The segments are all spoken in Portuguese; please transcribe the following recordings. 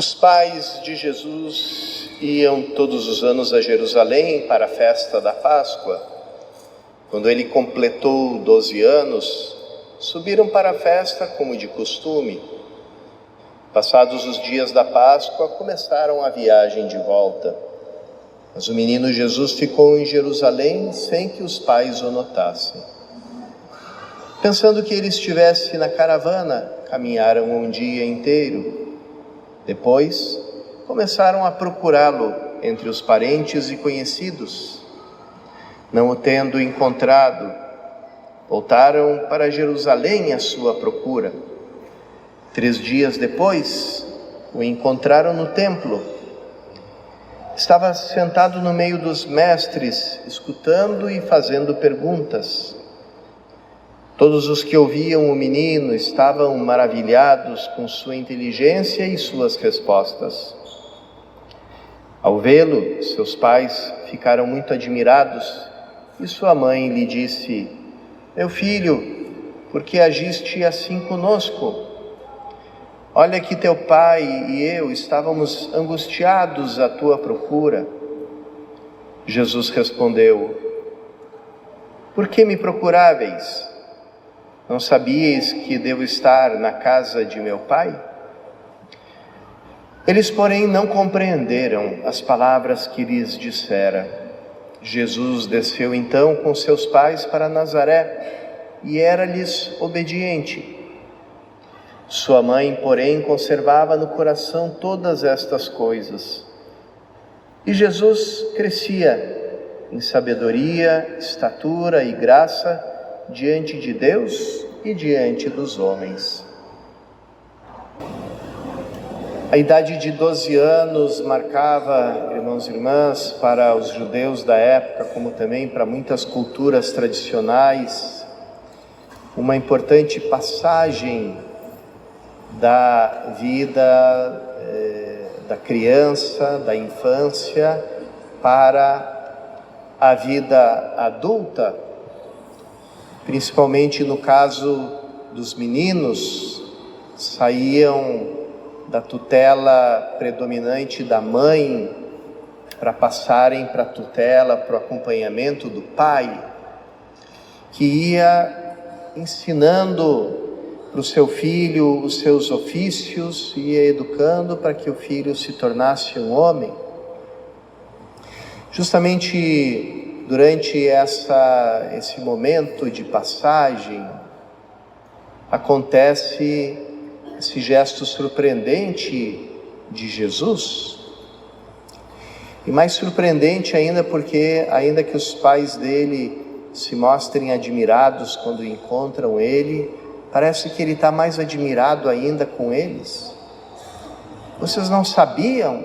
Os pais de Jesus iam todos os anos a Jerusalém para a festa da Páscoa. Quando ele completou 12 anos, subiram para a festa como de costume. Passados os dias da Páscoa, começaram a viagem de volta. Mas o menino Jesus ficou em Jerusalém sem que os pais o notassem. Pensando que ele estivesse na caravana, caminharam um dia inteiro. Depois, começaram a procurá-lo entre os parentes e conhecidos. Não o tendo encontrado, voltaram para Jerusalém à sua procura. 3 dias depois, o encontraram no templo. Estava sentado no meio dos mestres, escutando e fazendo perguntas. Todos os que ouviam o menino estavam maravilhados com sua inteligência e suas respostas. Ao vê-lo, seus pais ficaram muito admirados e sua mãe lhe disse: "Meu filho, por que agiste assim conosco? Olha que teu pai e eu estávamos angustiados à tua procura." Jesus respondeu: "Por que me procuráveis? Não sabíeis que devo estar na casa de meu pai?" Eles, porém, não compreenderam as palavras que lhes dissera. Jesus desceu então com seus pais para Nazaré e era-lhes obediente. Sua mãe, porém, conservava no coração todas estas coisas. E Jesus crescia em sabedoria, estatura e graça diante de Deus e diante dos homens. A idade de 12 anos marcava, irmãos e irmãs, para os judeus da época, como também para muitas culturas tradicionais, uma importante passagem da vida da criança, da infância, para a vida adulta. Principalmente no caso dos meninos, saíam da tutela predominante da mãe para passarem para a tutela, para o acompanhamento do pai, que ia ensinando para o seu filho os seus ofícios, ia educando para que o filho se tornasse um homem. Justamente durante esse momento de passagem, acontece esse gesto surpreendente de Jesus. E mais surpreendente ainda porque, ainda que os pais dele se mostrem admirados quando encontram ele, parece que ele está mais admirado ainda com eles. Vocês não sabiam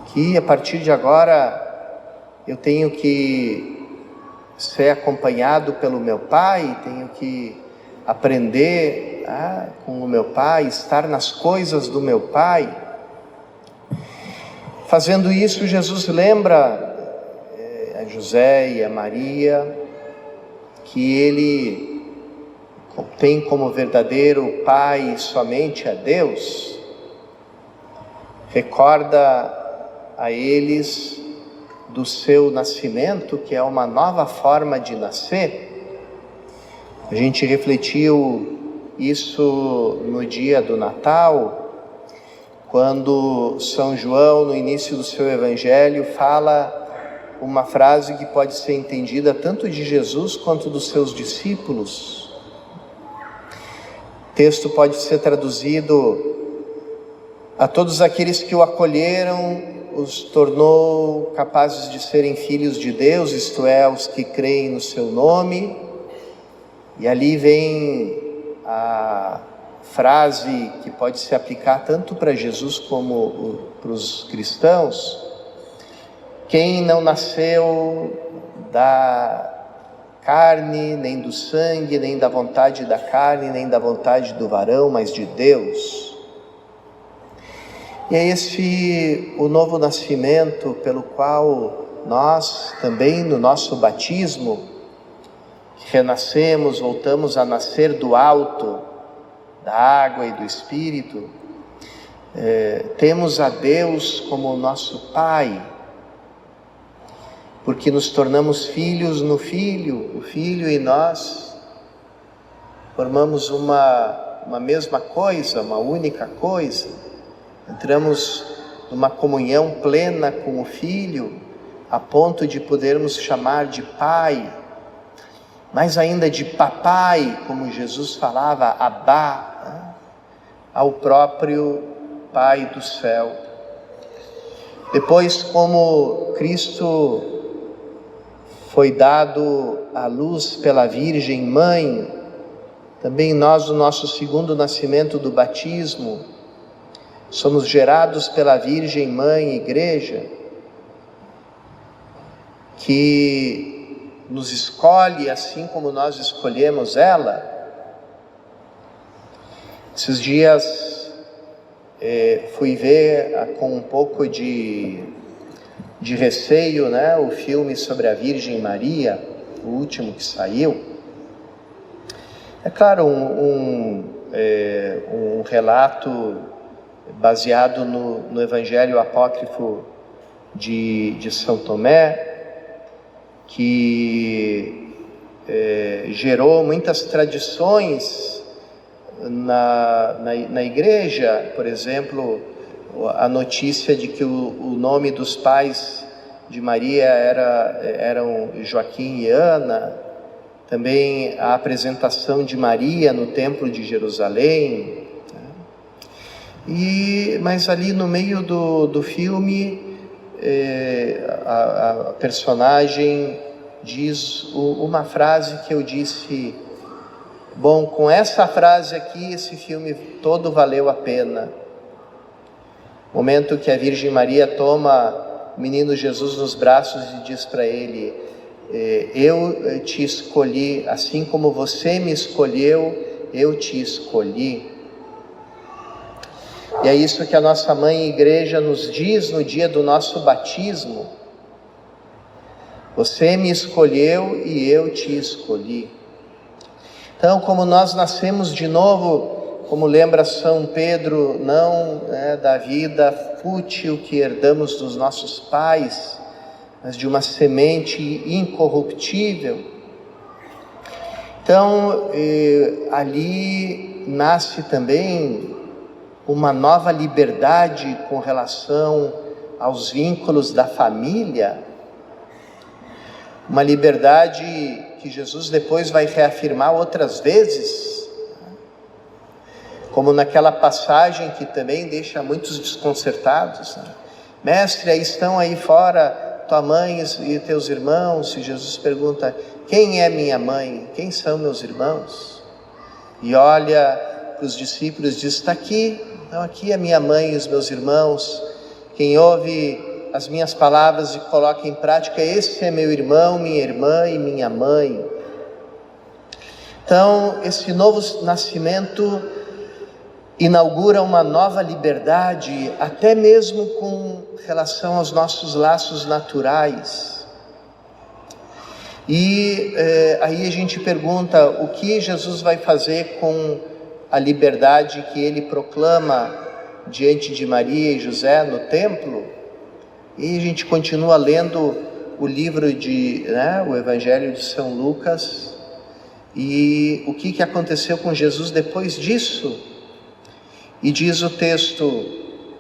que a partir de agora eu tenho que ser acompanhado pelo meu pai, tenho que aprender com o meu pai, estar nas coisas do meu pai. Fazendo isso, Jesus lembra a José e a Maria que ele tem como verdadeiro pai somente a Deus. Recorda a eles do seu nascimento, que é uma nova forma de nascer. A gente refletiu isso no dia do Natal, quando São João, no início do seu evangelho, fala uma frase que pode ser entendida tanto de Jesus quanto dos seus discípulos. O texto pode ser traduzido: a todos aqueles que o acolheram, os tornou capazes de serem filhos de Deus, isto é, os que creem no seu nome. E ali vem a frase que pode se aplicar tanto para Jesus como para os cristãos: quem não nasceu da carne, nem do sangue, nem da vontade da carne, nem da vontade do varão, mas de Deus. E é esse o novo nascimento pelo qual nós também no nosso batismo renascemos, voltamos a nascer do alto, da água e do Espírito. temos a Deus como nosso Pai, porque nos tornamos filhos no Filho, o Filho e nós formamos uma mesma coisa, uma única coisa. Entramos numa comunhão plena com o Filho, a ponto de podermos chamar de Pai, mais ainda de Papai, como Jesus falava, Abá, ao próprio Pai do céu. Depois, como Cristo foi dado à luz pela Virgem Mãe, também nós, no nosso segundo nascimento do batismo, somos gerados pela Virgem Mãe Igreja, que nos escolhe assim como nós escolhemos ela. Esses dias fui ver com um pouco de receio, o filme sobre a Virgem Maria, o último que saiu. É claro, um relato baseado no Evangelho apócrifo de São Tomé, que gerou muitas tradições na igreja. Por exemplo, a notícia de que o nome dos pais de Maria eram Joaquim e Ana, também a apresentação de Maria no Templo de Jerusalém, mas ali no meio do filme, a personagem diz uma frase que eu disse: bom, com essa frase aqui, esse filme todo valeu a pena. O momento que a Virgem Maria toma o menino Jesus nos braços e diz para ele: eu te escolhi, assim como você me escolheu, eu te escolhi. E é isso que a nossa Mãe Igreja nos diz no dia do nosso batismo: você me escolheu e eu te escolhi. Então, como nós nascemos de novo, como lembra São Pedro, não da vida fútil que herdamos dos nossos pais, mas de uma semente incorruptível. Então, ali nasce também uma nova liberdade com relação aos vínculos da família, uma liberdade que Jesus depois vai reafirmar outras vezes, como naquela passagem que também deixa muitos desconcertados, Mestre, estão aí fora tua mãe e teus irmãos. E Jesus pergunta: quem é minha mãe? Quem são meus irmãos? E olha para os discípulos e diz: está aqui, então aqui é minha mãe e os meus irmãos. Quem ouve as minhas palavras e coloca em prática, esse é meu irmão, minha irmã e minha mãe. Então, esse novo nascimento inaugura uma nova liberdade, até mesmo com relação aos nossos laços naturais. E aí a gente pergunta: o que Jesus vai fazer com a liberdade que ele proclama diante de Maria e José no templo? E a gente continua lendo o livro o Evangelho de São Lucas, e o que aconteceu com Jesus depois disso. E diz o texto: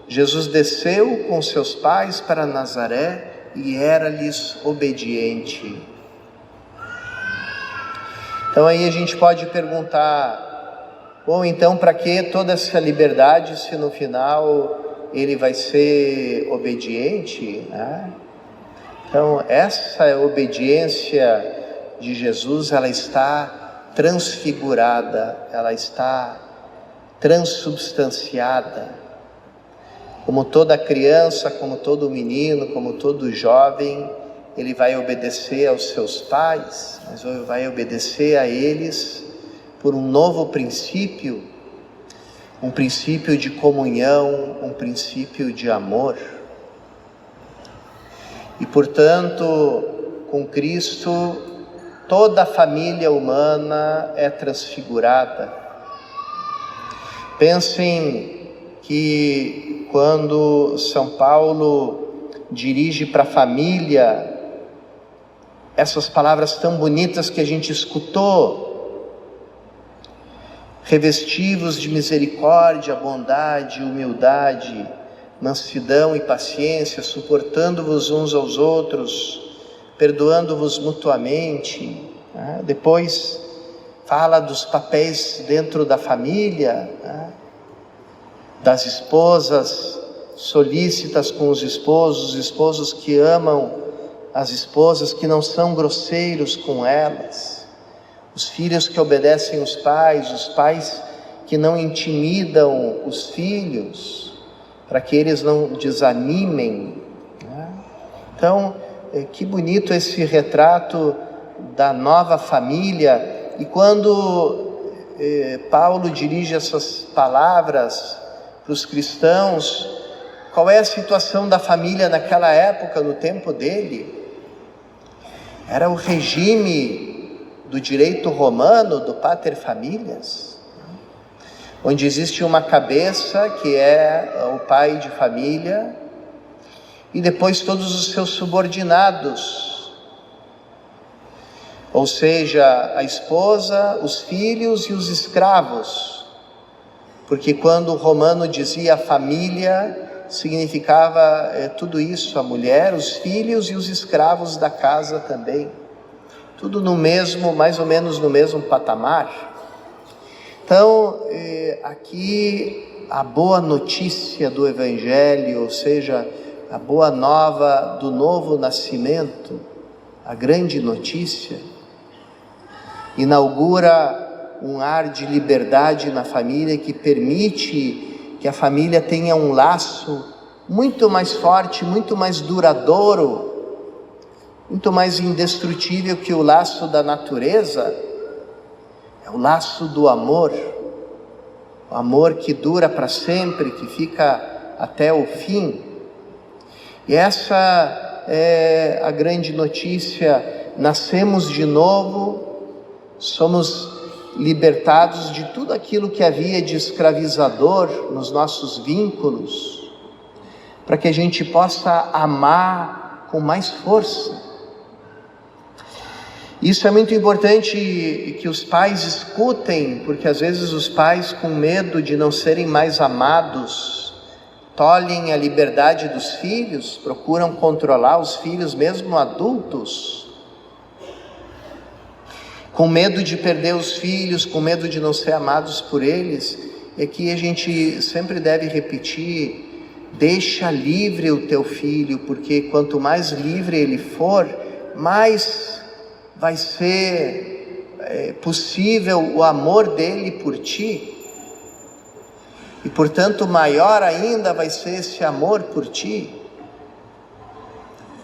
Jesus desceu com seus pais para Nazaré e era-lhes obediente. Então aí a gente pode perguntar: bom, então para que toda essa liberdade se no final ele vai ser obediente? Então essa obediência de Jesus, ela está transfigurada, ela está transubstanciada. Como toda criança, como todo menino, como todo jovem, ele vai obedecer aos seus pais, mas vai obedecer a eles por um novo princípio, um princípio de comunhão, um princípio de amor. E portanto, com Cristo, toda a família humana é transfigurada. Pensem que quando São Paulo dirige para a família essas palavras tão bonitas que a gente escutou: revestivos de misericórdia, bondade, humildade, mansidão e paciência, suportando-vos uns aos outros, perdoando-vos mutuamente. Depois fala dos papéis dentro da família, das esposas solícitas com os esposos que amam as esposas, que não são grosseiros com elas, os filhos que obedecem os pais que não intimidam os filhos, para que eles não desanimem. Então, que bonito esse retrato da nova família. E quando Paulo dirige essas palavras para os cristãos, qual é a situação da família naquela época, no tempo dele? Era o regime do direito romano, do pater familias, onde existe uma cabeça que é o pai de família, e depois todos os seus subordinados, ou seja, a esposa, os filhos e os escravos, porque quando o romano dizia família, significava tudo isso: a mulher, os filhos e os escravos da casa também, tudo no mesmo, mais ou menos no mesmo patamar. Então, aqui a boa notícia do Evangelho, ou seja, a boa nova do novo nascimento, a grande notícia, inaugura um ar de liberdade na família que permite que a família tenha um laço muito mais forte, muito mais duradouro, muito mais indestrutível que o laço da natureza. É o laço do amor, o amor que dura para sempre, que fica até o fim. E essa é a grande notícia: nascemos de novo, somos libertados de tudo aquilo que havia de escravizador nos nossos vínculos, para que a gente possa amar com mais força. Isso é muito importante que os pais escutem, porque às vezes os pais, com medo de não serem mais amados, tolhem a liberdade dos filhos, procuram controlar os filhos, mesmo adultos, com medo de perder os filhos, com medo de não ser amados por eles. É que a gente sempre deve repetir: deixa livre o teu filho, porque quanto mais livre ele for, mais vai ser possível o amor dele por ti, e portanto maior ainda vai ser esse amor por ti,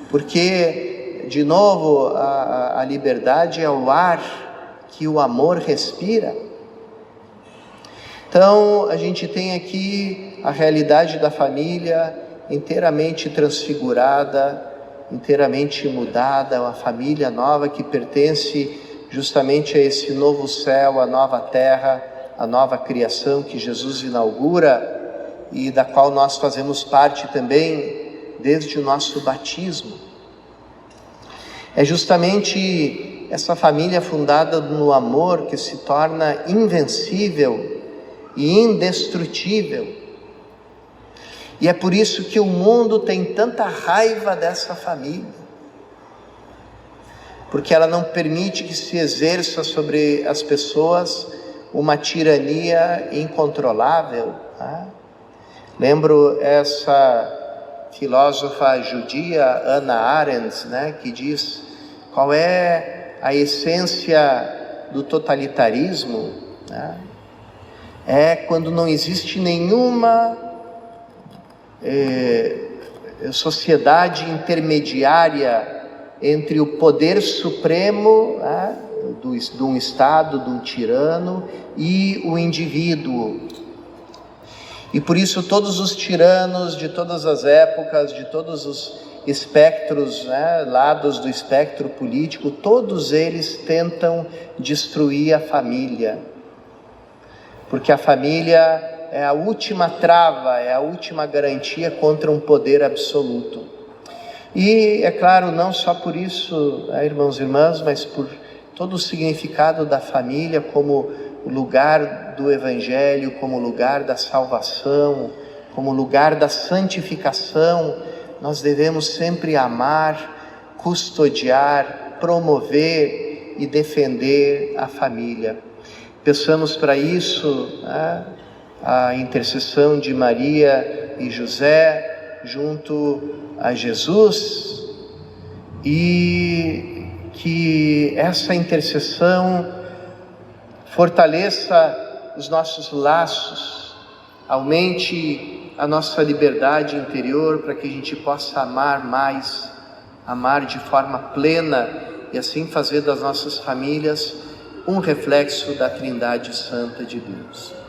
porque, de novo, a liberdade é o ar que o amor respira. Então a gente tem aqui a realidade da família inteiramente transfigurada, inteiramente mudada, uma família nova que pertence justamente a esse novo céu, a nova terra, a nova criação que Jesus inaugura e da qual nós fazemos parte também desde o nosso batismo. É justamente essa família fundada no amor que se torna invencível e indestrutível. E é por isso que o mundo tem tanta raiva dessa família, porque ela não permite que se exerça sobre as pessoas uma tirania incontrolável. Lembro essa filósofa judia, Hannah Arendt, que diz: qual é a essência do totalitarismo? É quando não existe nenhuma sociedade intermediária entre o poder supremo de um Estado, de um tirano, e o indivíduo. E por isso todos os tiranos de todas as épocas, de todos os espectros, lados do espectro político, todos eles tentam destruir a família, porque a família é a última trava, é a última garantia contra um poder absoluto. E, é claro, não só por isso, irmãos e irmãs, mas por todo o significado da família como o lugar do Evangelho, como lugar da salvação, como lugar da santificação, nós devemos sempre amar, custodiar, promover e defender a família. Peçamos para isso a intercessão de Maria e José junto a Jesus, e que essa intercessão fortaleça os nossos laços, aumente a nossa liberdade interior para que a gente possa amar mais, amar de forma plena e assim fazer das nossas famílias um reflexo da Trindade Santa de Deus.